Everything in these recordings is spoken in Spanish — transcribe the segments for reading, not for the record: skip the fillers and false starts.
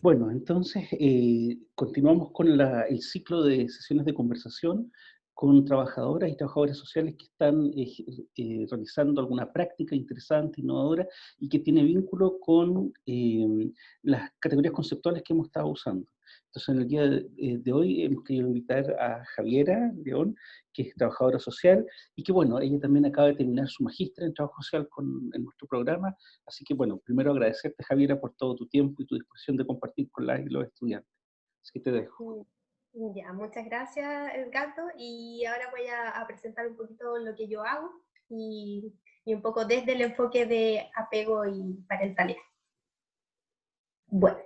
Bueno, entonces continuamos con el ciclo de sesiones de conversación con trabajadoras y trabajadores sociales que están realizando alguna práctica interesante, innovadora y que tiene vínculo con las categorías conceptuales que hemos estado usando. Entonces, en el día de hoy hemos querido invitar a Javiera León, que es trabajadora social y que, bueno, ella también acaba de terminar su magíster en trabajo social en nuestro programa. Así que, bueno, primero agradecerte, Javiera, por todo tu tiempo y tu disposición de compartir con las y los estudiantes. Así que te dejo. Ya, muchas gracias, Edgardo. Y ahora voy a presentar un poquito lo que yo hago y un poco desde el enfoque de apego y parentalidad. Bueno,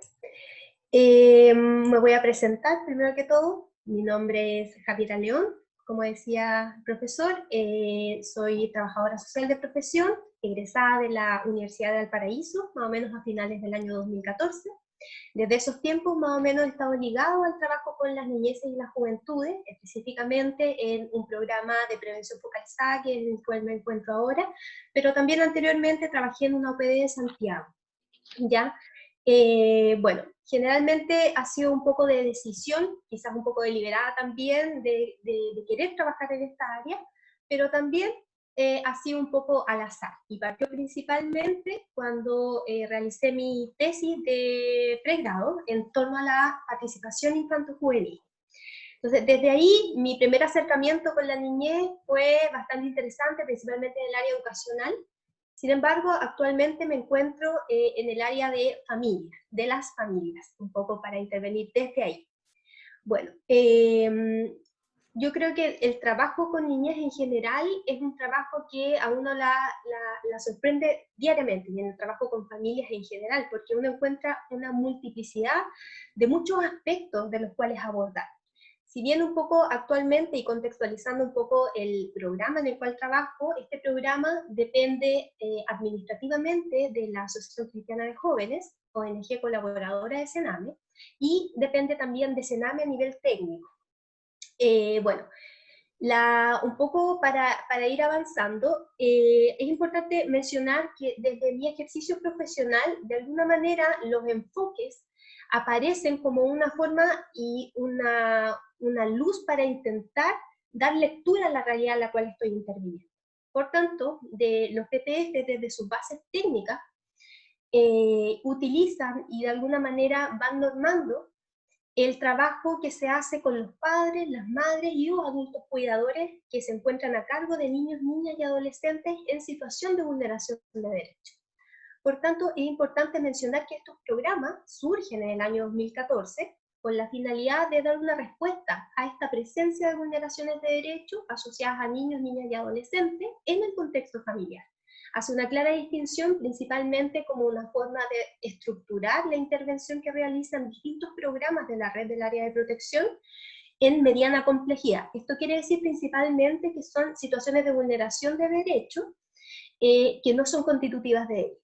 me voy a presentar primero que todo. Mi nombre es Javiera León. Como decía el profesor, soy trabajadora social de profesión, egresada de la Universidad de Valparaíso, más o menos a finales del año 2014. Desde esos tiempos más o menos he estado ligado al trabajo con las niñeces y las juventudes, específicamente en un programa de prevención focalizada, que es en el cual me encuentro ahora, pero también anteriormente trabajé en una OPD de Santiago, ¿ya? Bueno, generalmente ha sido un poco de decisión, quizás un poco deliberada también, de querer trabajar en esta área, pero también ha sido un poco al azar, y partió principalmente cuando realicé mi tesis de pregrado en torno a la participación infanto-juvenil. Entonces, desde ahí, mi primer acercamiento con la niñez fue bastante interesante, principalmente en el área educacional. Sin embargo, actualmente me encuentro en el área de familias, de las familias, un poco para intervenir desde ahí. Bueno, yo creo que el trabajo con niñez en general es un trabajo que a uno la sorprende diariamente, y en el trabajo con familias en general, porque uno encuentra una multiplicidad de muchos aspectos de los cuales abordar. Si bien un poco actualmente, y contextualizando un poco el programa en el cual trabajo, este programa depende administrativamente de la Asociación Cristiana de Jóvenes, ONG colaboradora de Sename, y depende también de Sename a nivel técnico. Bueno, un poco para ir avanzando, es importante mencionar que desde mi ejercicio profesional, de alguna manera, los enfoques aparecen como una forma y una luz para intentar dar lectura a la realidad en la cual estoy interviniendo. Por tanto, de los PPF, desde sus bases técnicas, utilizan y de alguna manera van normando el trabajo que se hace con los padres, las madres y los adultos cuidadores que se encuentran a cargo de niños, niñas y adolescentes en situación de vulneración de derechos. Por tanto, es importante mencionar que estos programas surgen en el año 2014 con la finalidad de dar una respuesta a esta presencia de vulneraciones de derechos asociadas a niños, niñas y adolescentes en el contexto familiar. Hace una clara distinción principalmente como una forma de estructurar la intervención que realizan distintos programas de la red del área de protección en mediana complejidad. Esto quiere decir principalmente que son situaciones de vulneración de derechos que no son constitutivas de delito.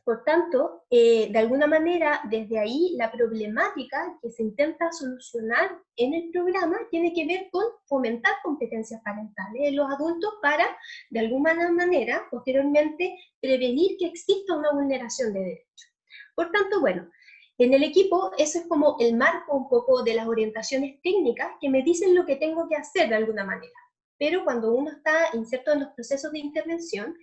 Por tanto, de alguna manera, desde ahí, la problemática que se intenta solucionar en el programa tiene que ver con fomentar competencias parentales en los adultos para, de alguna manera, posteriormente, prevenir que exista una vulneración de derechos. Por tanto, bueno, en el equipo, eso es como el marco un poco de las orientaciones técnicas que me dicen lo que tengo que hacer de alguna manera. Pero cuando uno está inserto en los procesos de intervención,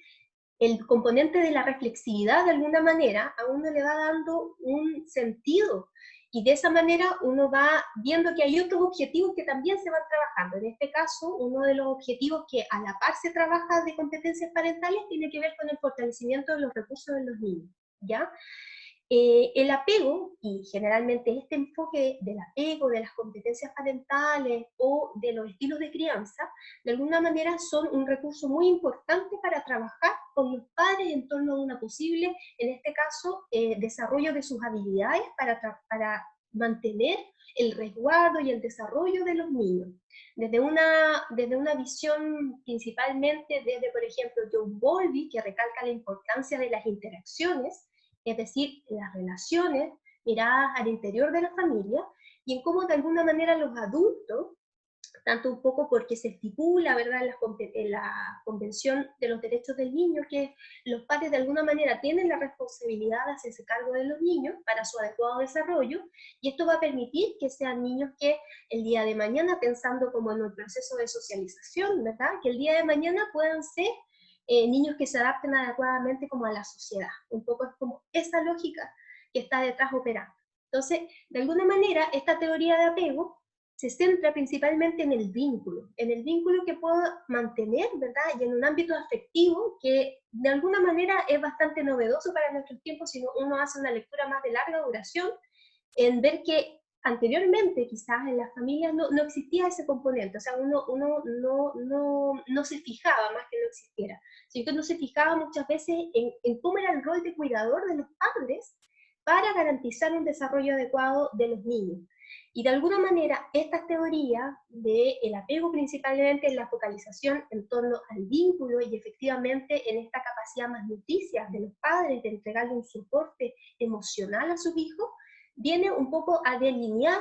el componente de la reflexividad de alguna manera a uno le va dando un sentido, y de esa manera uno va viendo que hay otros objetivos que también se van trabajando. En este caso, uno de los objetivos que a la par se trabaja de competencias parentales tiene que ver con el fortalecimiento de los recursos de los niños, ¿ya? El apego, y generalmente este enfoque del apego, de las competencias parentales o de los estilos de crianza, de alguna manera son un recurso muy importante para trabajar con los padres en torno a una posible, en este caso, desarrollo de sus habilidades para mantener el resguardo y el desarrollo de los niños. Desde una visión principalmente desde, por ejemplo, John Bowlby, que recalca la importancia de las interacciones, es decir, las relaciones miradas al interior de la familia, y en cómo de alguna manera los adultos tanto un poco porque se estipula, ¿verdad?, en la Convención de los Derechos del Niño, que los padres de alguna manera tienen la responsabilidad de hacerse cargo de los niños para su adecuado desarrollo, y esto va a permitir que sean niños que el día de mañana, pensando como en el proceso de socialización, ¿verdad?, que el día de mañana puedan ser niños que se adapten adecuadamente como a la sociedad. Un poco es como esa lógica que está detrás operando. Entonces, de alguna manera, esta teoría de apego se centra principalmente en el vínculo que puedo mantener, ¿verdad? Y en un ámbito afectivo que de alguna manera es bastante novedoso para nuestros tiempos si uno hace una lectura más de larga duración, en ver que anteriormente quizás en las familias no existía ese componente, o sea, uno no se fijaba más que no existiera, sino que no se fijaba muchas veces en cómo era el rol de cuidador de los padres para garantizar un desarrollo adecuado de los niños. Y de alguna manera, estas teorías del apego principalmente en la focalización en torno al vínculo y efectivamente en esta capacidad más nutricia de los padres de entregarle un soporte emocional a sus hijos, viene un poco a delinear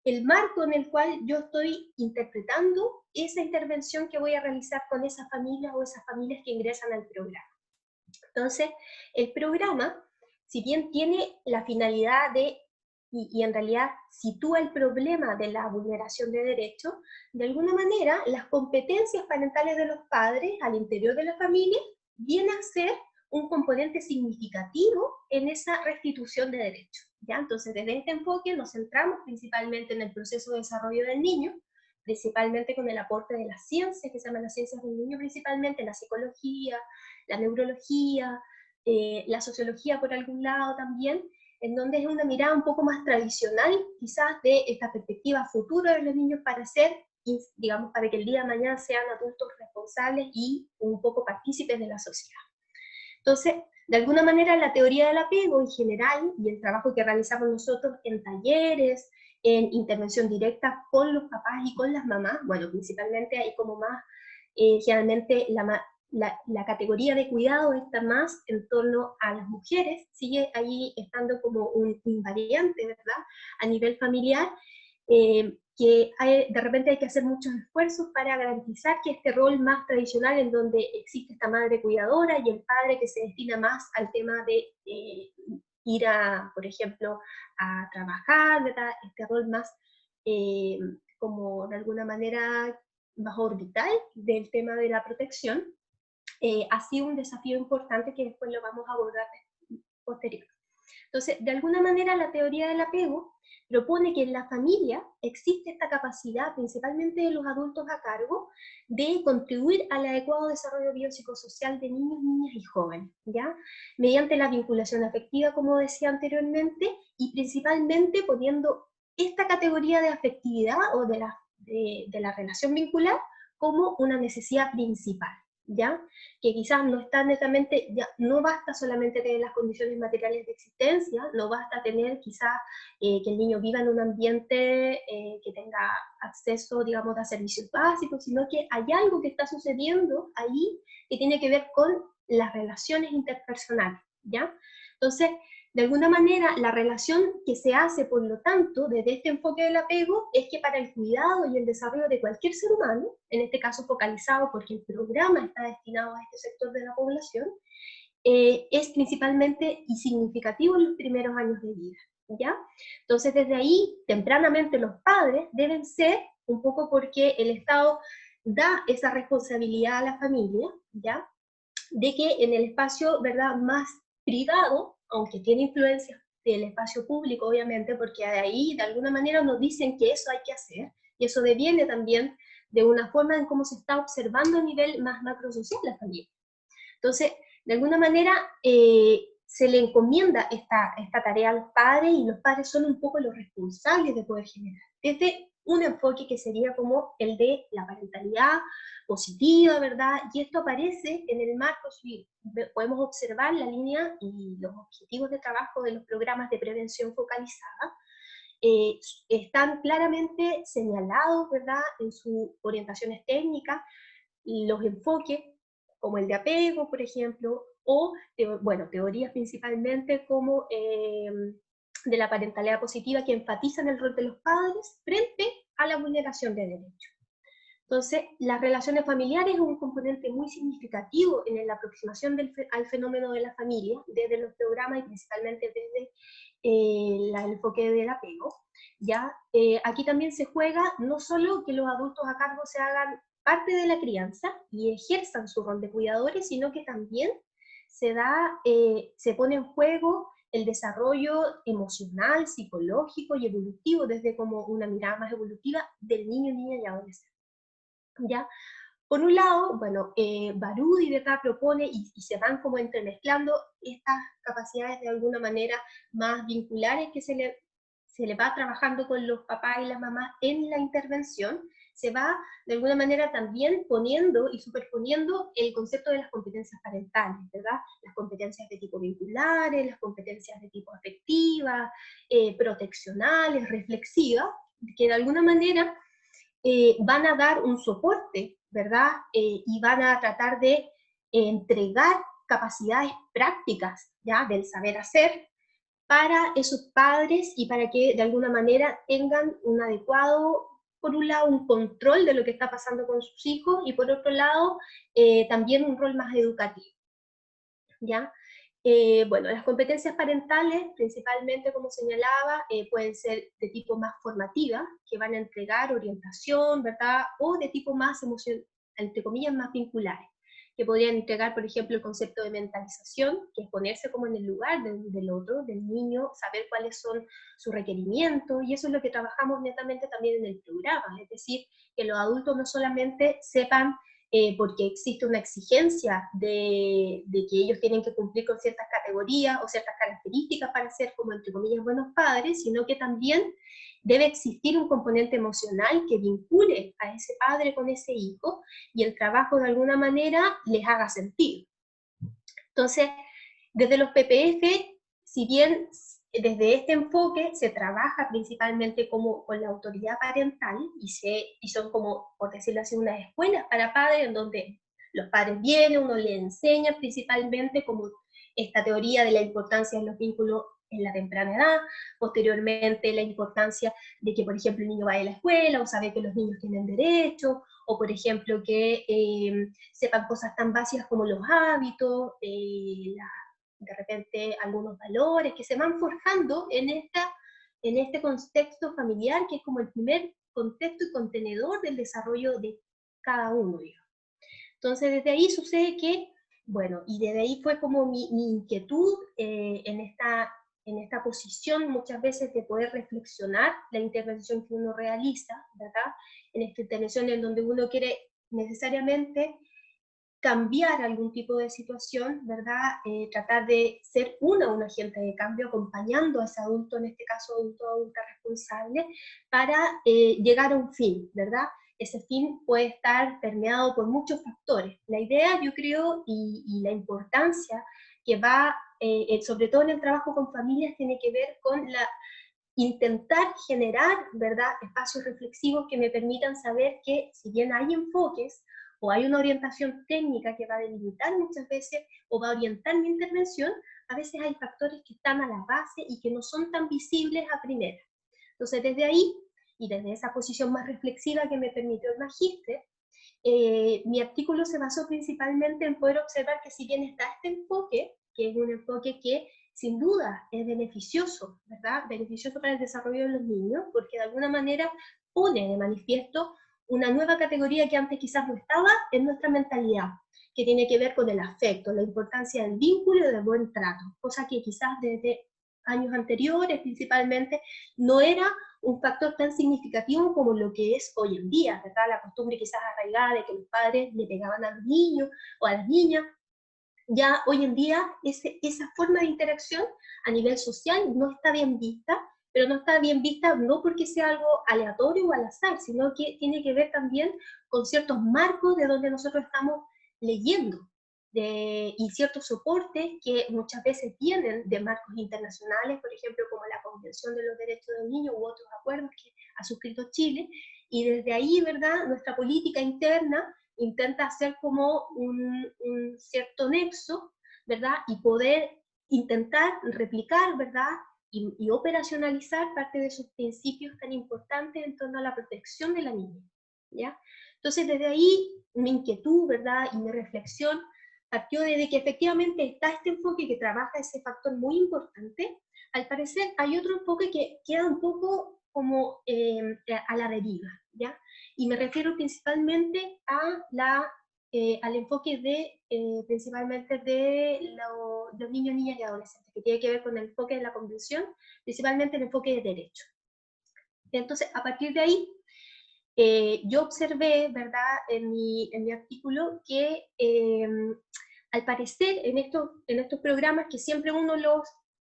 el marco en el cual yo estoy interpretando esa intervención que voy a realizar con esas familias o esas familias que ingresan al programa. Entonces, el programa, si bien tiene la finalidad de y en realidad sitúa el problema de la vulneración de derechos, de alguna manera las competencias parentales de los padres al interior de la familia vienen a ser un componente significativo en esa restitución de derechos. ¿Ya? Entonces, desde este enfoque nos centramos principalmente en el proceso de desarrollo del niño, principalmente con el aporte de las ciencias, que se llaman las ciencias del niño, principalmente la psicología, la neurología, la sociología por algún lado también, en donde es una mirada un poco más tradicional, quizás, de esta perspectiva futura de los niños para ser, digamos, para que el día de mañana sean adultos responsables y un poco partícipes de la sociedad. Entonces, de alguna manera, la teoría del apego en general y el trabajo que realizamos nosotros en talleres, en intervención directa con los papás y con las mamás, bueno, principalmente hay como más, generalmente la categoría de cuidado está más en torno a las mujeres, sigue ahí estando como un invariante, ¿verdad?, a nivel familiar, que de repente hay que hacer muchos esfuerzos para garantizar que este rol más tradicional en donde existe esta madre cuidadora y el padre que se destina más al tema de ir a, por ejemplo, a trabajar, ¿verdad?, este rol más como de alguna manera más orbital del tema de la protección, ha sido un desafío importante que después lo vamos a abordar posterior. Entonces, de alguna manera, la teoría del apego propone que en la familia existe esta capacidad, principalmente de los adultos a cargo, de contribuir al adecuado desarrollo biopsicosocial de niños, niñas y jóvenes, ¿ya? Mediante la vinculación afectiva, como decía anteriormente, y principalmente poniendo esta categoría de afectividad o de la relación vincular como una necesidad principal, ¿ya? Que quizás no está netamente, ya, no basta solamente tener las condiciones materiales de existencia, no basta tener quizás que el niño viva en un ambiente que tenga acceso, digamos, a servicios básicos, sino que hay algo que está sucediendo ahí que tiene que ver con las relaciones interpersonales, ¿ya? Entonces, de alguna manera, la relación que se hace, por lo tanto, desde este enfoque del apego, es que para el cuidado y el desarrollo de cualquier ser humano, en este caso focalizado porque el programa está destinado a este sector de la población, es principalmente y significativo en los primeros años de vida, ¿ya? Entonces, desde ahí, tempranamente los padres deben ser, un poco porque el Estado da esa responsabilidad a la familia, ¿ya?, de que en el espacio, ¿verdad?, más privado, aunque tiene influencias del espacio público, obviamente, porque de ahí, de alguna manera, nos dicen que eso hay que hacer, y eso deviene también de una forma en cómo se está observando a nivel más macrosocial la familia. Entonces, de alguna manera, se le encomienda esta tarea a los padres, y los padres son un poco los responsables de poder generar. Desde un enfoque que sería como el de la parentalidad positiva, ¿verdad? Y esto aparece en el marco, si podemos observar la línea y los objetivos de trabajo de los programas de prevención focalizada, están claramente señalados, ¿verdad?, en sus orientaciones técnicas, los enfoques, como el de apego, por ejemplo, o, bueno, teorías principalmente como de la parentalidad positiva, que enfatizan el rol de los padres frente a la vulneración de derechos, Entonces, las relaciones familiares es un componente muy significativo en la aproximación al fenómeno de la familia, desde los programas y principalmente desde el enfoque del apego. ¿Ya? Aquí también se juega no solo que los adultos a cargo se hagan parte de la crianza y ejerzan su rol de cuidadores, sino que también se pone en juego el desarrollo emocional, psicológico y evolutivo, desde como una mirada más evolutiva del niño, niña y adolescente. ¿Ya? Por un lado, bueno, Barudi, ¿verdad?, propone y se van como entremezclando estas capacidades de alguna manera más vinculares que se le va trabajando con los papás y las mamás en la intervención, se va de alguna manera también poniendo y superponiendo el concepto de las competencias parentales, ¿verdad? Las competencias de tipo vinculares, las competencias de tipo afectivas, proteccionales, reflexivas, que de alguna manera van a dar un soporte, ¿verdad? Y van a tratar de entregar capacidades prácticas, ¿ya? Del saber hacer para esos padres y para que de alguna manera tengan un adecuado, por un lado, un control de lo que está pasando con sus hijos y por otro lado, también un rol más educativo, ¿ya? Bueno, las competencias parentales, principalmente, como señalaba, pueden ser de tipo más formativa, que van a entregar orientación, ¿verdad? O de tipo más emocional, entre comillas, más vinculares, que podrían entregar, por ejemplo, el concepto de mentalización, que es ponerse como en el lugar del otro, del niño, saber cuáles son sus requerimientos, y eso es lo que trabajamos netamente también en el programa, es decir, que los adultos no solamente sepan porque existe una exigencia de que ellos tienen que cumplir con ciertas categorías o ciertas características para ser, como entre comillas, buenos padres, sino que también debe existir un componente emocional que vincule a ese padre con ese hijo y el trabajo de alguna manera les haga sentido. Entonces, desde los PPF, si bien desde este enfoque se trabaja principalmente como con la autoridad parental y son como, por decirlo así, unas escuelas para padres en donde los padres vienen, uno les enseña principalmente como esta teoría de la importancia de los vínculos en la temprana edad, posteriormente la importancia de que, por ejemplo, el niño vaya a la escuela o sabe que los niños tienen derechos, o por ejemplo que sepan cosas tan básicas como los hábitos, de repente algunos valores que se van forjando en este contexto familiar, que es como el primer contexto y contenedor del desarrollo de cada uno, digamos. Entonces desde ahí sucede que, bueno, y desde ahí fue como mi inquietud en esta posición muchas veces de poder reflexionar la intervención que uno realiza, ¿verdad? En esta intervención en donde uno quiere necesariamente cambiar algún tipo de situación, ¿verdad? Tratar de ser un agente de cambio acompañando a ese adulto, en este caso adulto o adulta responsable, para llegar a un fin, ¿verdad? Ese fin puede estar permeado por muchos factores. La idea, yo creo, y la importancia que va, sobre todo en el trabajo con familias, tiene que ver con intentar generar, ¿verdad?, espacios reflexivos que me permitan saber que si bien hay enfoques o hay una orientación técnica que va a delimitar muchas veces o va a orientar mi intervención, a veces hay factores que están a la base y que no son tan visibles a primera. Entonces desde ahí, y desde esa posición más reflexiva que me permitió el magíster, mi artículo se basó principalmente en poder observar que si bien está este enfoque, que es un enfoque que sin duda es beneficioso, ¿verdad? Beneficioso para el desarrollo de los niños, porque de alguna manera pone de manifiesto una nueva categoría que antes quizás no estaba en nuestra mentalidad, que tiene que ver con el afecto, la importancia del vínculo y del buen trato, cosa que quizás desde años anteriores principalmente no era un factor tan significativo como lo que es hoy en día, ¿verdad? La costumbre quizás arraigada de que los padres le pegaban a los niños o a las niñas. Ya hoy en día esa forma de interacción a nivel social no está bien vista, pero no está bien vista no porque sea algo aleatorio o al azar, sino que tiene que ver también con ciertos marcos de donde nosotros estamos leyendo, y ciertos soportes que muchas veces vienen de marcos internacionales, por ejemplo, como la Convención de los Derechos del Niño u otros acuerdos que ha suscrito Chile, y desde ahí, ¿verdad?, nuestra política interna intenta hacer como un cierto nexo, ¿verdad? Y poder intentar replicar, ¿verdad? Y operacionalizar parte de esos principios tan importantes en torno a la protección de la niña, ¿ya? Entonces, desde ahí, mi inquietud, ¿verdad? Y mi reflexión partió desde que efectivamente está este enfoque que trabaja ese factor muy importante. Al parecer, hay otro enfoque que queda un poco como a la deriva, ¿ya? Y me refiero principalmente al enfoque principalmente de los niños, niñas y adolescentes, que tiene que ver con el enfoque de la convención, principalmente el enfoque de derecho. Entonces, a partir de ahí, yo observé, ¿verdad?, en mi artículo, que al parecer en estos programas que siempre uno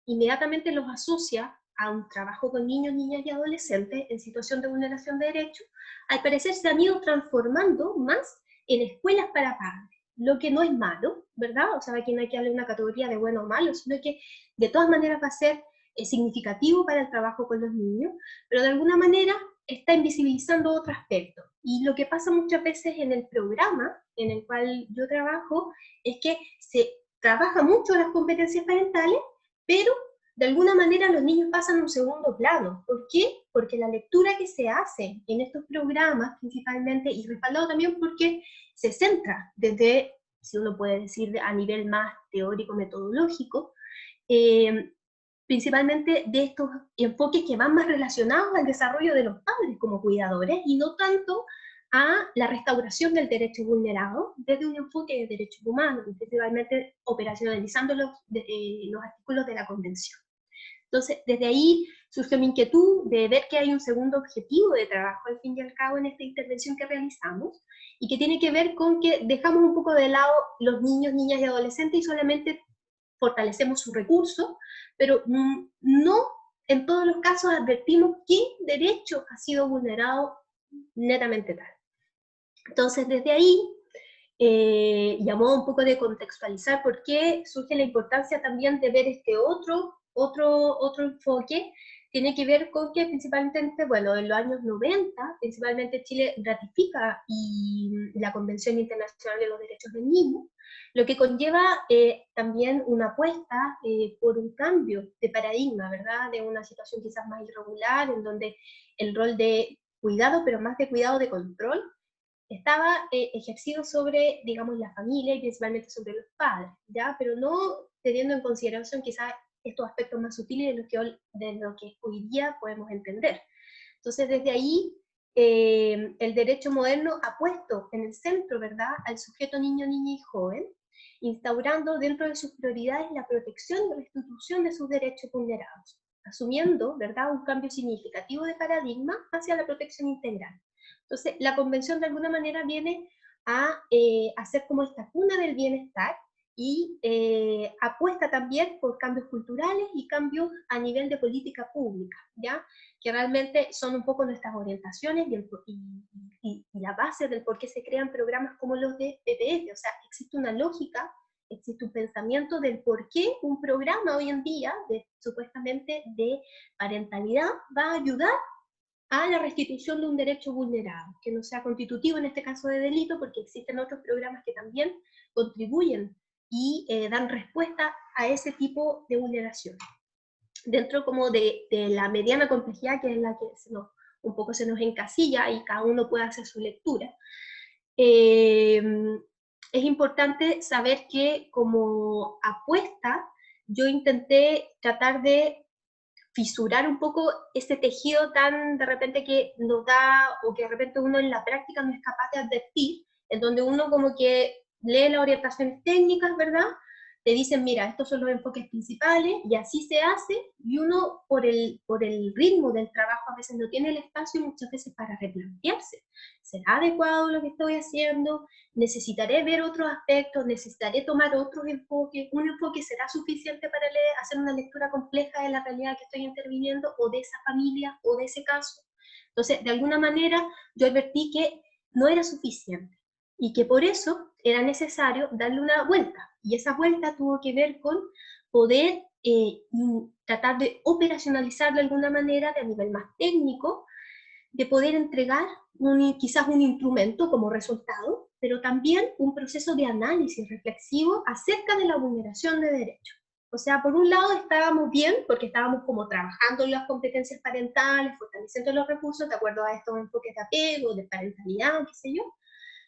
inmediatamente los asocia a un trabajo con niños, niñas y adolescentes en situación de vulneración de derechos, al parecer se han ido transformando más en escuelas para padres, lo que no es malo, ¿verdad? O sea, aquí no hay que darle una categoría de bueno o malo, sino que de todas maneras va a ser significativo para el trabajo con los niños, pero de alguna manera está invisibilizando otro aspecto. Y lo que pasa muchas veces en el programa en el cual yo trabajo es que se trabaja mucho las competencias parentales, pero de alguna manera los niños pasan a un segundo plano. ¿Por qué? Porque la lectura que se hace en estos programas principalmente, y respaldado también porque se centra desde, si uno puede decir, a nivel más teórico, metodológico, principalmente de estos enfoques que van más relacionados al desarrollo de los padres como cuidadores y no tanto a la restauración del derecho vulnerado desde un enfoque de derechos humanos, principalmente operacionalizando los artículos de la Convención. Entonces, desde ahí surge mi inquietud de ver que hay un segundo objetivo de trabajo, al fin y al cabo, en esta intervención que realizamos, y que tiene que ver con que dejamos un poco de lado los niños, niñas y adolescentes y solamente fortalecemos sus recursos, pero no en todos los casos advertimos qué derecho ha sido vulnerado netamente tal. Entonces, desde ahí, y a modo un poco de contextualizar por qué surge la importancia también de ver este otro enfoque, tiene que ver con que principalmente, bueno, en los años 90, principalmente Chile ratifica la Convención Internacional de los Derechos del Niño, lo que conlleva también una apuesta por un cambio de paradigma, ¿verdad? De una situación quizás más irregular, en donde el rol de cuidado, pero más de cuidado de control, estaba ejercido sobre, digamos, la familia y principalmente sobre los padres, ¿ya? Pero no teniendo en consideración quizás estos aspectos más sutiles de lo que hoy día podemos entender. Entonces, desde ahí, el derecho moderno ha puesto en el centro, ¿verdad?, al sujeto niño, niña y joven, instaurando dentro de sus prioridades la protección y restitución de sus derechos vulnerados, asumiendo, ¿verdad?, un cambio significativo de paradigma hacia la protección integral. Entonces, la convención de alguna manera viene a hacer como esta cuna del bienestar y apuesta también por cambios culturales y cambios a nivel de política pública, ¿ya? Que realmente son un poco nuestras orientaciones y la base del por qué se crean programas como los de PPF. O sea, existe una lógica, existe un pensamiento del por qué un programa hoy en día, supuestamente de parentalidad, va a ayudar a la restitución de un derecho vulnerado, que no sea constitutivo en este caso de delito, porque existen otros programas que también contribuyen y dan respuesta a ese tipo de vulneración. Dentro como de la mediana complejidad, que es la que un poco se nos encasilla y cada uno puede hacer su lectura, es importante saber que como apuesta yo intenté tratar de fisurar un poco ese tejido tan de repente que nos da, o que de repente uno en la práctica no es capaz de advertir, en donde uno como que lee las orientaciones técnicas, ¿verdad? Te dicen, mira, estos son los enfoques principales, y así se hace, y uno por el ritmo del trabajo a veces no tiene el espacio muchas veces para replantearse. ¿Será adecuado lo que estoy haciendo? ¿Necesitaré ver otros aspectos? ¿Necesitaré tomar otros enfoques? ¿Un enfoque será suficiente para hacer una lectura compleja de la realidad que estoy interviniendo, o de esa familia, o de ese caso? Entonces, de alguna manera, yo advertí que no era suficiente, y que por eso era necesario darle una vuelta, y esa vuelta tuvo que ver con poder tratar de operacionalizar de alguna manera, de a nivel más técnico, de poder entregar quizás un instrumento como resultado, pero también un proceso de análisis reflexivo acerca de la vulneración de derechos. O sea, por un lado estábamos bien, porque estábamos como trabajando en las competencias parentales, fortaleciendo los recursos de acuerdo a estos enfoques de apego, de parentalidad, qué sé yo,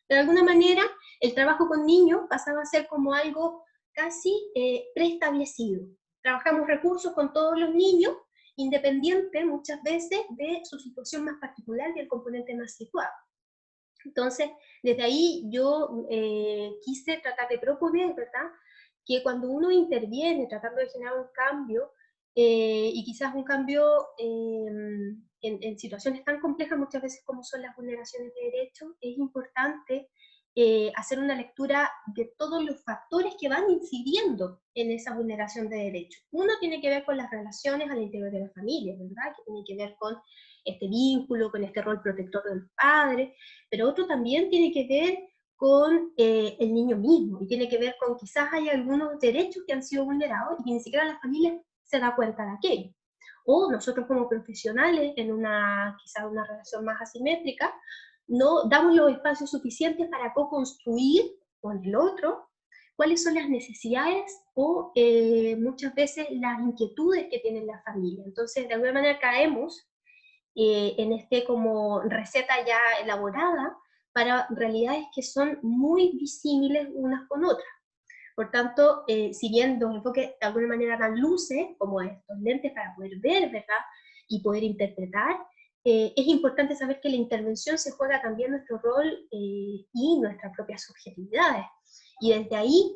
De alguna manera, el trabajo con niños pasaba a ser como algo casi preestablecido. Trabajamos recursos con todos los niños, independiente muchas veces de su situación más particular y el componente más situado. Entonces, desde ahí yo quise tratar de proponer, ¿verdad?, que cuando uno interviene tratando de generar un cambio, y quizás un cambio en situaciones tan complejas muchas veces como son las vulneraciones de derechos, es importante hacer una lectura de todos los factores que van incidiendo en esa vulneración de derechos. Uno tiene que ver con las relaciones al interior de la familia, ¿verdad?, que tiene que ver con este vínculo, con este rol protector de los padres, pero otro también tiene que ver con el niño mismo, y tiene que ver con quizás hay algunos derechos que han sido vulnerados y que ni siquiera la familia se da cuenta de aquello. O nosotros como profesionales, en quizás una relación más asimétrica, no damos los espacios suficientes para co-construir con el otro cuáles son las necesidades o muchas veces las inquietudes que tiene la familia. Entonces, de alguna manera caemos en este como receta ya elaborada para realidades que son muy disímiles unas con otras. Por tanto, si bien los enfoques de alguna manera dan luces, como estos lentes para poder ver, ¿verdad?, y poder interpretar, es importante saber que la intervención se juega también nuestro rol y nuestras propias subjetividades. Y desde ahí,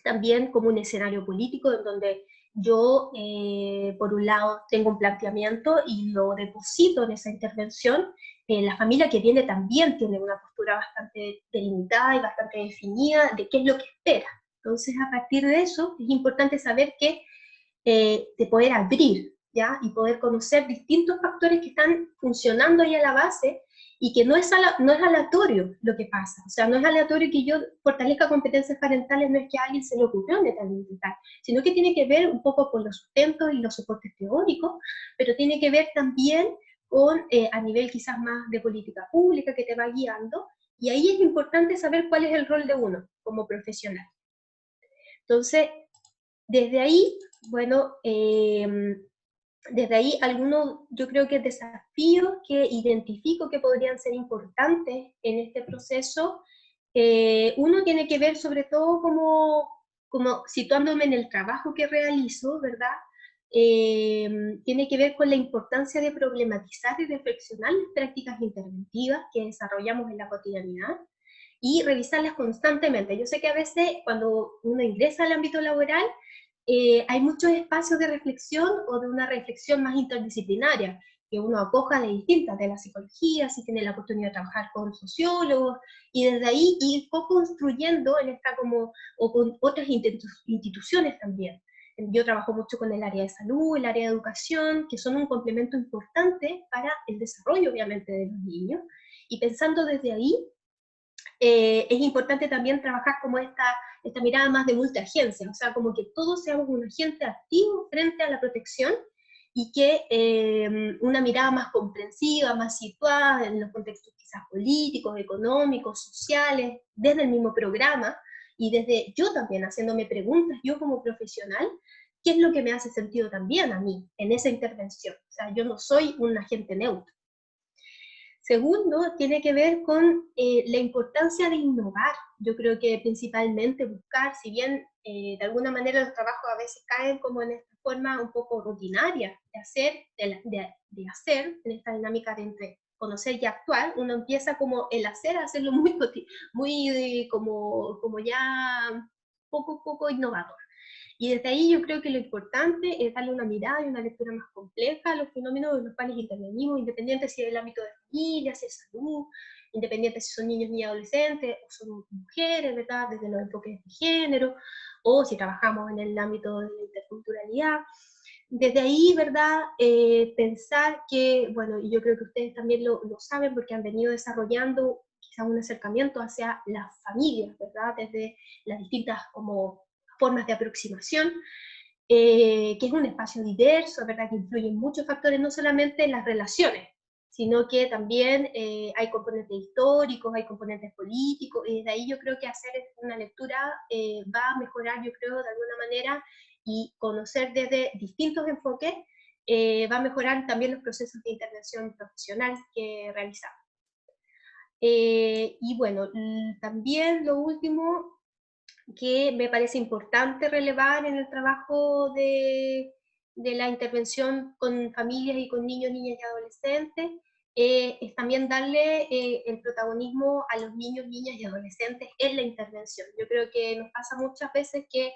también como un escenario político en donde yo, por un lado, tengo un planteamiento y lo deposito en esa intervención. La familia que viene también tiene una postura bastante delimitada y bastante definida de qué es lo que espera. Entonces, a partir de eso, es importante saber que de poder abrir, ¿ya? Y poder conocer distintos factores que están funcionando ahí a la base y que no es aleatorio lo que pasa. O sea, no es aleatorio que yo fortalezca competencias parentales, no es que a alguien se le ocurrió netamente tal, sino que tiene que ver un poco con los sustentos y los soportes teóricos, pero tiene que ver también con, a nivel quizás más de política pública que te va guiando, y ahí es importante saber cuál es el rol de uno como profesional. Entonces, desde ahí, bueno, desde ahí algunos, yo creo que desafíos que identifico que podrían ser importantes en este proceso, uno tiene que ver sobre todo como situándome en el trabajo que realizo, ¿verdad? Tiene que ver con la importancia de problematizar y reflexionar las prácticas interventivas que desarrollamos en la cotidianidad y revisarlas constantemente. Yo sé que a veces cuando uno ingresa al ámbito laboral, hay muchos espacios de reflexión o de una reflexión más interdisciplinaria, que uno acoja de distintas, de la psicología, si tiene la oportunidad de trabajar con sociólogos, y desde ahí ir co-construyendo en esta como, o con otras instituciones también. Yo trabajo mucho con el área de salud, el área de educación, que son un complemento importante para el desarrollo, obviamente, de los niños, y pensando desde ahí, es importante también trabajar como esta mirada más de multiagencia, o sea, como que todos seamos un agente activo frente a la protección y que una mirada más comprensiva, más situada en los contextos quizás políticos, económicos, sociales, desde el mismo programa y desde yo también haciéndome preguntas, yo como profesional, ¿qué es lo que me hace sentido también a mí en esa intervención? O sea, yo no soy un agente neutro. Segundo, tiene que ver con la importancia de innovar. Yo creo que principalmente buscar, si bien de alguna manera los trabajos a veces caen como en esta forma un poco rutinaria de hacer, de hacer, en esta dinámica de entre conocer y actuar, uno empieza como el hacer a hacerlo muy como ya poco innovador. Y desde ahí yo creo que lo importante es darle una mirada y una lectura más compleja a los fenómenos de los cuales intervenimos, independiente si es el ámbito de familia, si es salud, independiente si son niños y adolescentes, o son mujeres, ¿verdad?, desde los enfoques de género, o si trabajamos en el ámbito de la interculturalidad. Desde ahí, ¿verdad?, pensar que, bueno, y yo creo que ustedes también lo saben porque han venido desarrollando quizás un acercamiento hacia las familias, ¿verdad?, desde las distintas como formas de aproximación, que es un espacio diverso, ¿verdad?, que influyen muchos factores, no solamente en las relaciones, sino que también hay componentes históricos, hay componentes políticos, y desde ahí yo creo que hacer una lectura va a mejorar, yo creo, de alguna manera, y conocer desde distintos enfoques, va a mejorar también los procesos de intervención profesional que realizamos. Y bueno, también lo último que me parece importante relevar en el trabajo de la intervención con familias y con niños, niñas y adolescentes, es también darle el protagonismo a los niños, niñas y adolescentes en la intervención. Yo creo que nos pasa muchas veces que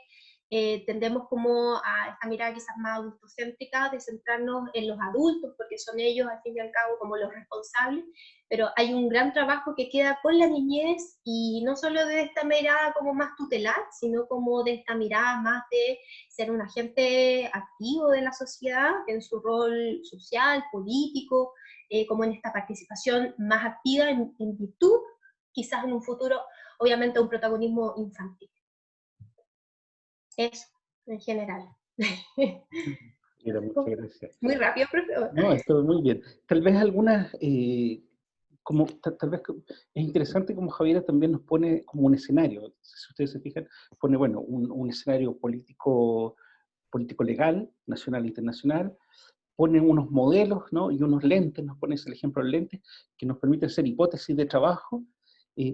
tendemos como a esta mirada quizás más adultocéntrica de centrarnos en los adultos, porque son ellos al fin y al cabo como los responsables, pero hay un gran trabajo que queda con la niñez, y no solo de esta mirada como más tutelar, sino como de esta mirada más de ser un agente activo de la sociedad en su rol social, político, como en esta participación más activa en virtud, quizás en un futuro, obviamente, un protagonismo infantil. Eso, en general. Mira, muchas gracias. Muy rápido, profe. No, esto muy bien. Tal vez algunas, como tal vez es interesante como Javiera también nos pone como un escenario, si ustedes se fijan, pone, bueno, un escenario político, político legal, nacional e internacional, pone unos modelos, ¿no? Y unos lentes, nos pones el ejemplo de lentes, que nos permiten hacer hipótesis de trabajo,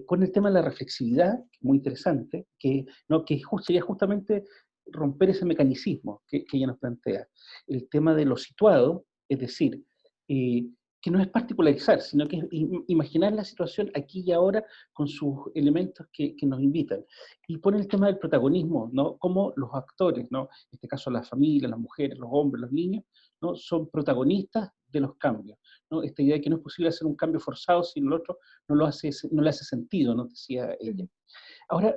pone el tema de la reflexividad, muy interesante, que, ¿no? Que sería justamente romper ese mecanicismo que ella nos plantea. El tema de lo situado, es decir, que no es particularizar, sino que es imaginar la situación aquí y ahora con sus elementos que nos invitan. Y pone el tema del protagonismo, ¿no? Como los actores, ¿no? En este caso las familias, las mujeres, los hombres, los niños, ¿no? Son protagonistas de los cambios, ¿no? Esta idea de que no es posible hacer un cambio forzado si el otro no le hace sentido, ¿no? Decía ella. Ahora,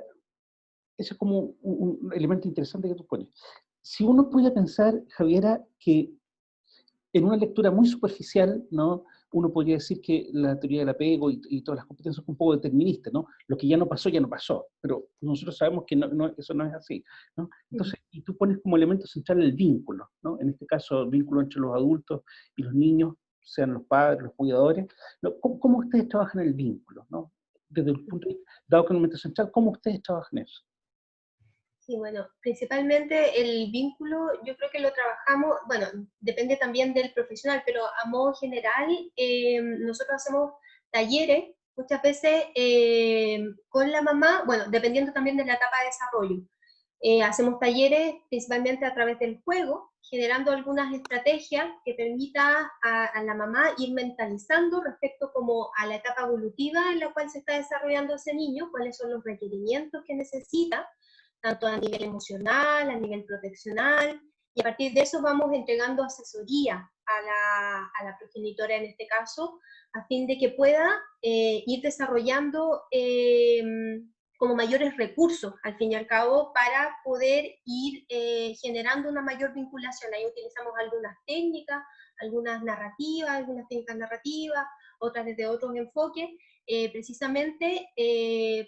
eso es como un elemento interesante que tú pones. Si uno puede pensar, Javiera, que en una lectura muy superficial, ¿no? Uno podría decir que la teoría del apego y todas las competencias son un poco deterministas, ¿no? Lo que ya no pasó, ya no pasó, pero nosotros sabemos que eso no es así, ¿no? Entonces, y tú pones como elemento central el vínculo, ¿no? En este caso, el vínculo entre los adultos y los niños, sean los padres, los cuidadores, ¿no? ¿Cómo ustedes trabajan el vínculo, ¿no? Desde el punto de vista, dado que es un elemento central, ¿cómo ustedes trabajan eso? Sí, bueno, principalmente el vínculo, yo creo que lo trabajamos, bueno, depende también del profesional, pero a modo general, nosotros hacemos talleres muchas veces con la mamá, bueno, dependiendo también de la etapa de desarrollo. Hacemos talleres principalmente a través del juego, generando algunas estrategias que permita a la mamá ir mentalizando respecto como a la etapa evolutiva en la cual se está desarrollando ese niño, cuáles son los requerimientos que necesita, tanto a nivel emocional, a nivel proteccional, y a partir de eso vamos entregando asesoría a la progenitora en este caso, a fin de que pueda ir desarrollando como mayores recursos, al fin y al cabo, para poder ir generando una mayor vinculación. Ahí utilizamos algunas técnicas, algunas técnicas narrativas, otras desde otros enfoques, precisamente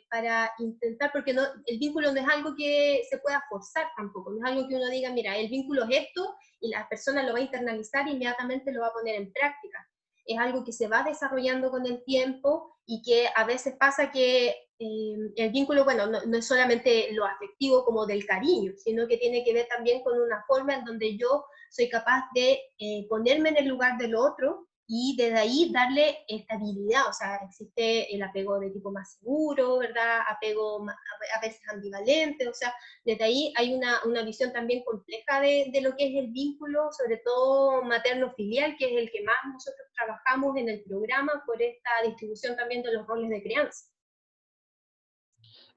para intentar, porque no, el vínculo no es algo que se pueda forzar tampoco, no es algo que uno diga, mira, el vínculo es esto, y la persona lo va a internalizar e inmediatamente lo va a poner en práctica. Es algo que se va desarrollando con el tiempo y que a veces pasa que el vínculo, bueno, no es solamente lo afectivo como del cariño, sino que tiene que ver también con una forma en donde yo soy capaz de ponerme en el lugar del otro y desde ahí darle estabilidad. O sea, existe el apego de tipo más seguro, ¿verdad? Apego a veces ambivalente, o sea, desde ahí hay una visión también compleja de lo que es el vínculo, sobre todo materno-filial, que es el que más nosotros trabajamos en el programa por esta distribución también de los roles de crianza.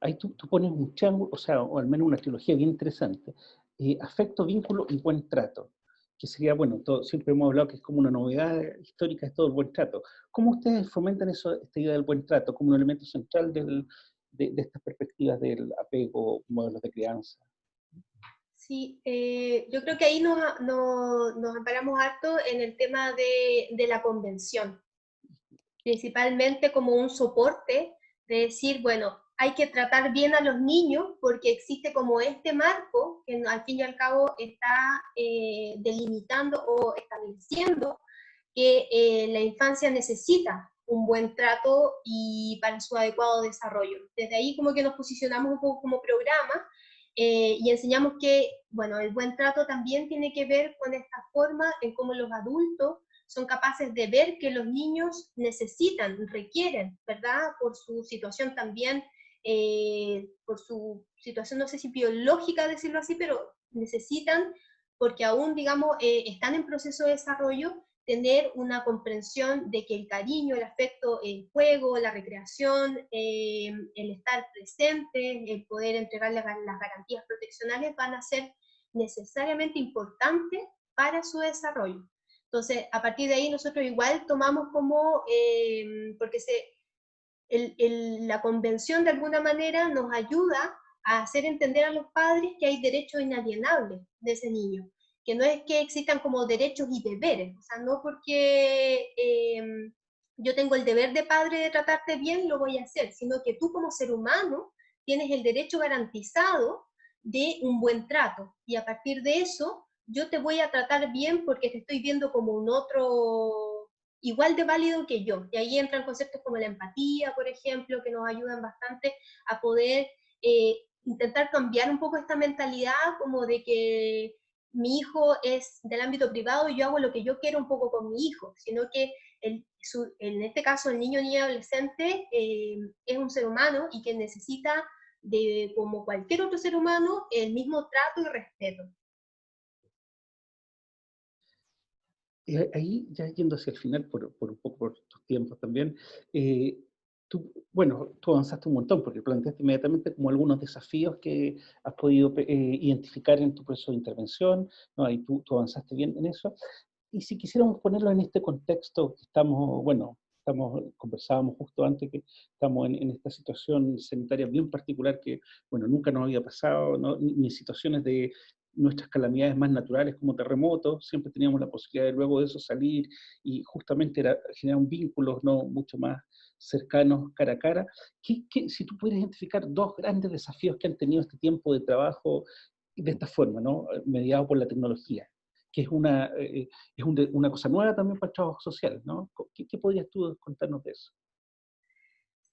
Ahí tú pones un triángulo, o sea, o al menos una trilogía bien interesante. Afecto, vínculo y buen trato, que sería, bueno, siempre hemos hablado que es como una novedad histórica, es todo el buen trato. ¿Cómo ustedes fomentan esta idea del buen trato como un elemento central de estas perspectivas del apego, modelos de crianza? Sí, yo creo que ahí nos amparamos harto en el tema de la convención, principalmente como un soporte de decir, bueno, hay que tratar bien a los niños porque existe como este marco que al fin y al cabo está delimitando o estableciendo que la infancia necesita un buen trato y para su adecuado desarrollo. Desde ahí como que nos posicionamos un poco como programa y enseñamos que, bueno, el buen trato también tiene que ver con esta forma en cómo los adultos son capaces de ver que los niños necesitan, requieren, ¿verdad? Por su situación también, por su situación, no sé si biológica decirlo así, pero necesitan, porque aún, digamos, están en proceso de desarrollo, tener una comprensión de que el cariño, el afecto, el juego, la recreación, el estar presente, el poder entregar las garantías proteccionales van a ser necesariamente importantes para su desarrollo. Entonces, a partir de ahí nosotros igual tomamos como, porque la convención de alguna manera nos ayuda a hacer entender a los padres que hay derechos inalienables de ese niño, que no es que existan como derechos y deberes, o sea, no porque yo tengo el deber de padre de tratarte bien, lo voy a hacer, sino que tú como ser humano tienes el derecho garantizado de un buen trato, y a partir de eso yo te voy a tratar bien porque te estoy viendo como un otro igual de válido que yo. Y ahí entran conceptos como la empatía, por ejemplo, que nos ayudan bastante a poder intentar cambiar un poco esta mentalidad como de que mi hijo es del ámbito privado y yo hago lo que yo quiero un poco con mi hijo, sino que en este caso el niño o niña adolescente es un ser humano y que necesita de, como cualquier otro ser humano, el mismo trato y respeto. Y ahí, ya yendo hacia el final, por un poco por tus tiempos también, bueno, tú avanzaste un montón porque planteaste inmediatamente como algunos desafíos que has podido identificar en tu proceso de intervención, ¿no? Ahí tú avanzaste bien en eso. Y si quisiéramos ponerlo en este contexto que estamos, bueno, conversábamos justo antes que estamos en esta situación sanitaria bien particular que, bueno, nunca nos había pasado, ¿no? Ni situaciones de nuestras calamidades más naturales como terremotos, siempre teníamos la posibilidad de luego de eso salir y justamente generar un vínculo, ¿no? Mucho más cercanos cara a cara. Si tú pudieras identificar dos grandes desafíos que han tenido este tiempo de trabajo de esta forma, ¿no? Mediado por la tecnología, que una cosa nueva también para el trabajo social, ¿no? ¿Qué podrías tú contarnos de eso?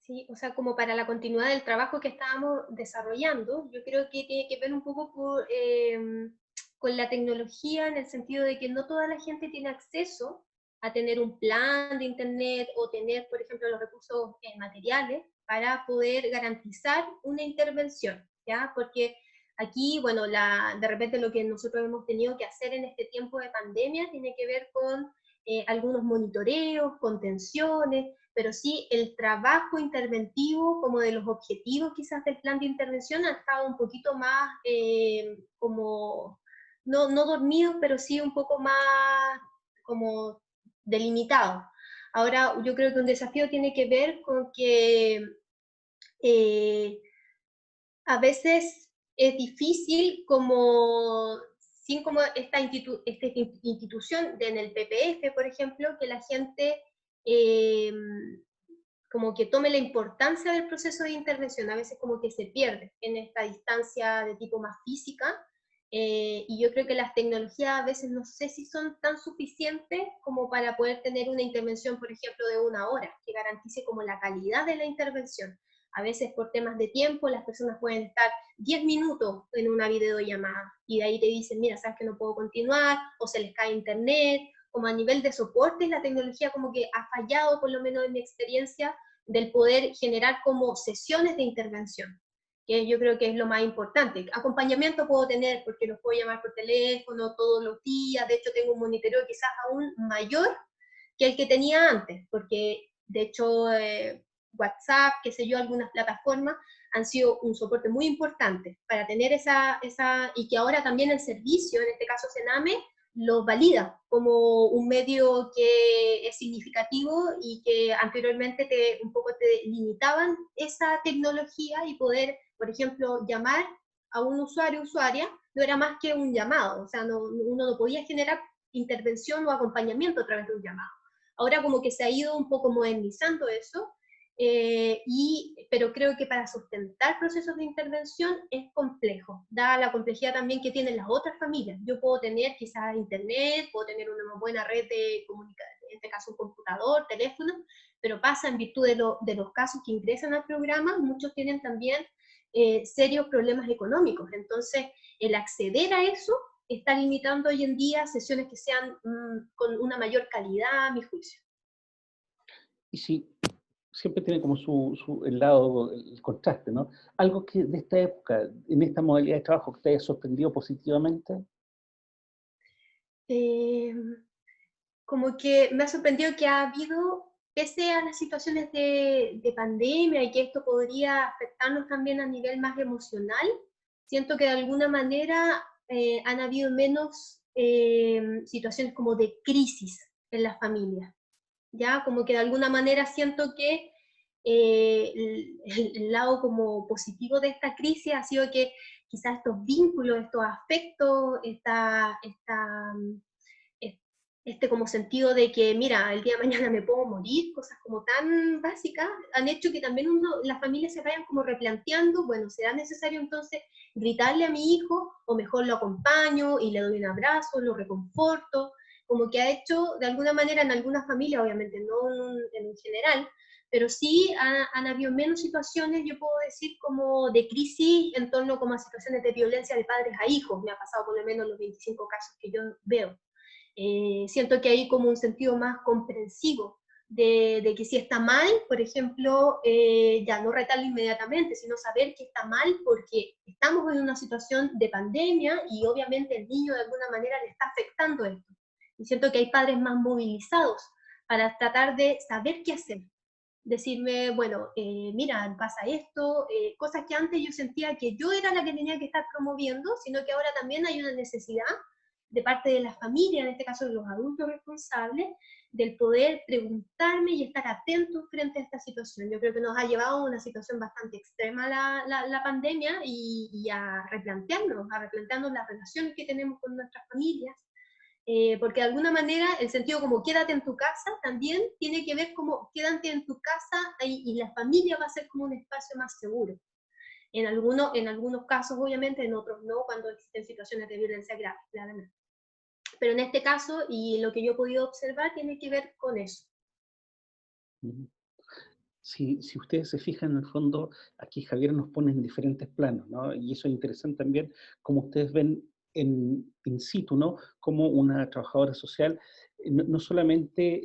Sí, o sea, como para la continuidad del trabajo que estábamos desarrollando, yo creo que tiene que ver un poco con la tecnología en el sentido de que no toda la gente tiene acceso a tener un plan de internet o tener, por ejemplo, los recursos materiales para poder garantizar una intervención, ¿ya? Porque aquí, bueno, de repente lo que nosotros hemos tenido que hacer en este tiempo de pandemia tiene que ver con algunos monitoreos, contenciones, pero sí el trabajo interventivo como de los objetivos quizás del plan de intervención ha estado un poquito más como, no dormido, pero sí un poco más como delimitado. Ahora yo creo que un desafío tiene que ver con que eh, a veces es difícil como, sin como esta institución en el PPF, por ejemplo, que la gente eh, como que tome la importancia del proceso de intervención, a veces como que se pierde en esta distancia de tipo más física, y yo creo que las tecnologías a veces no sé si son tan suficientes como para poder tener una intervención, por ejemplo, de 1 hora, que garantice como la calidad de la intervención. A veces por temas de tiempo las personas pueden estar 10 minutos en una videollamada y de ahí te dicen, mira, sabes que no puedo continuar, o se les cae internet, como a nivel de soporte, la tecnología como que ha fallado, por lo menos en mi experiencia, del poder generar como sesiones de intervención, que yo creo que es lo más importante. Acompañamiento puedo tener porque los puedo llamar por teléfono todos los días, de hecho tengo un monitoreo quizás aún mayor que el que tenía antes, porque de hecho WhatsApp, qué sé yo, algunas plataformas han sido un soporte muy importante para tener y que ahora también el servicio, en este caso Sename, lo valida como un medio que es significativo y que anteriormente un poco te limitaban esa tecnología y poder, por ejemplo, llamar a un usuario o usuaria no era más que un llamado, o sea, uno no podía generar intervención o acompañamiento a través de un llamado. Ahora como que se ha ido un poco modernizando eso, pero creo que para sustentar procesos de intervención es complejo, dada la complejidad también que tienen las otras familias. Yo puedo tener quizás internet, puedo tener una buena red de comunicación, en este caso un computador, teléfono, pero pasa en virtud de los casos que ingresan al programa, muchos tienen también serios problemas económicos. Entonces, el acceder a eso está limitando hoy en día sesiones que sean con una mayor calidad, a mi juicio. Y sí, siempre tiene como el lado, el contraste, ¿no? Algo que de esta época, en esta modalidad de trabajo, que te haya sorprendido positivamente. Eh, Como que me ha sorprendido que ha habido, pese a las situaciones de pandemia y que esto podría afectarnos también a nivel más emocional, siento que de alguna manera han habido menos situaciones como de crisis en las familias. ¿Ya? Como que de alguna manera siento que el lado como positivo de esta crisis ha sido que quizás estos vínculos, estos afectos, este como sentido de que, mira, el día de mañana me puedo morir, cosas como tan básicas, han hecho que también las familias se vayan como replanteando, bueno, ¿será necesario entonces gritarle a mi hijo o mejor lo acompaño y le doy un abrazo, lo reconforto? Como que ha hecho, de alguna manera, en algunas familias, obviamente no en general, pero sí han habido menos situaciones, yo puedo decir, como de crisis en torno como a situaciones de violencia de padres a hijos. Me ha pasado por lo menos los 25 casos que yo veo. Siento que hay como un sentido más comprensivo de que si está mal, por ejemplo, ya no retarlo inmediatamente, sino saber que está mal porque estamos en una situación de pandemia y obviamente el niño de alguna manera le está afectando esto. Y siento que hay padres más movilizados para tratar de saber qué hacer. Decirme, bueno, mira, pasa esto, cosas que antes yo sentía que yo era la que tenía que estar promoviendo, sino que ahora también hay una necesidad de parte de la familia, en este caso de los adultos responsables, del poder preguntarme y estar atentos frente a esta situación. Yo creo que nos ha llevado a una situación bastante extrema la pandemia y a replantearnos las relaciones que tenemos con nuestras familias, porque de alguna manera el sentido como quédate en tu casa también tiene que ver como quédate en tu casa y la familia va a ser como un espacio más seguro. En algunos casos, obviamente, en otros no, cuando existen situaciones de violencia grave, claramente. Pero en este caso, y lo que yo he podido observar, tiene que ver con eso. Ujú. Si ustedes se fijan, en el fondo, aquí Javier nos pone en diferentes planos, ¿no? Y eso es interesante también, como ustedes ven in situ, ¿no? Como una trabajadora social no solamente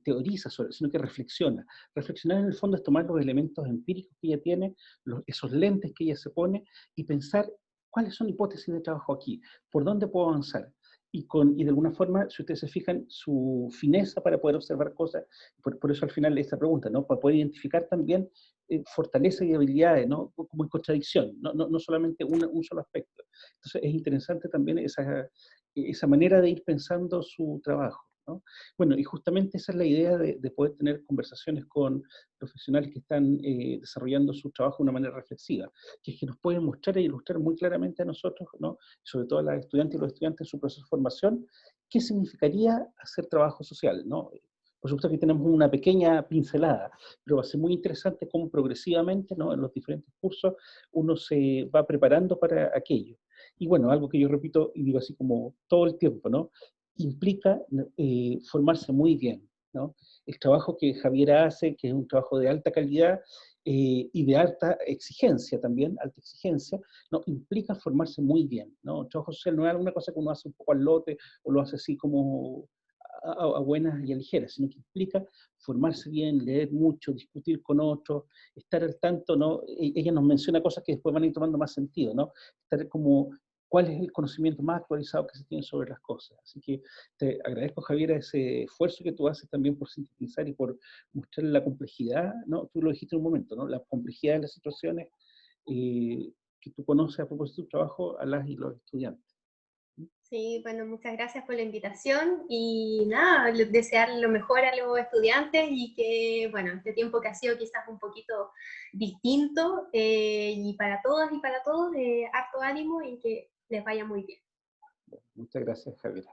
teoriza sobre, sino que reflexiona. Reflexionar en el fondo es tomar los elementos empíricos que ella tiene, esos lentes que ella se pone, y pensar cuáles son hipótesis de trabajo aquí, por dónde puedo avanzar. Y de alguna forma, si ustedes se fijan, su fineza para poder observar cosas, por eso al final esta pregunta, ¿no? Para poder identificar también fortalezas y habilidades, ¿no? Como en contradicción, no solamente un solo aspecto. Entonces es interesante también esa manera de ir pensando su trabajo, ¿no? Bueno, y justamente esa es la idea de poder tener conversaciones con profesionales que están desarrollando su trabajo de una manera reflexiva, que es que nos pueden mostrar e ilustrar muy claramente a nosotros, ¿no? Sobre todo a las estudiantes y los estudiantes en su proceso de formación, qué significaría hacer trabajo social, ¿no? Por supuesto que tenemos una pequeña pincelada, pero va a ser muy interesante cómo progresivamente, ¿no? En los diferentes cursos uno se va preparando para aquello. Y bueno, algo que yo repito y digo así como todo el tiempo, ¿no? Implica formarse muy bien, ¿no? El trabajo que Javiera hace, que es un trabajo de alta calidad y de alta exigencia también, alta exigencia, ¿no? Implica formarse muy bien, ¿no? El trabajo social no es alguna cosa que uno hace un poco al lote o lo hace así como a buenas y a ligeras, sino que implica formarse bien, leer mucho, discutir con otros, estar al tanto, ¿no? Ella nos menciona cosas que después van a ir tomando más sentido, ¿no? Estar como, ¿cuál es el conocimiento más actualizado que se tiene sobre las cosas? Así que te agradezco, Javier, ese esfuerzo que tú haces también por sintetizar y por mostrar la complejidad, ¿no? Tú lo dijiste en un momento, ¿no? La complejidad de las situaciones que tú conoces a propósito de tu trabajo a las y los estudiantes. Sí, bueno, muchas gracias por la invitación y nada, desear lo mejor a los estudiantes y que, bueno, este tiempo que ha sido quizás un poquito distinto y para todas y para todos, harto ánimo y que les vaya muy bien. Muchas gracias, Javier.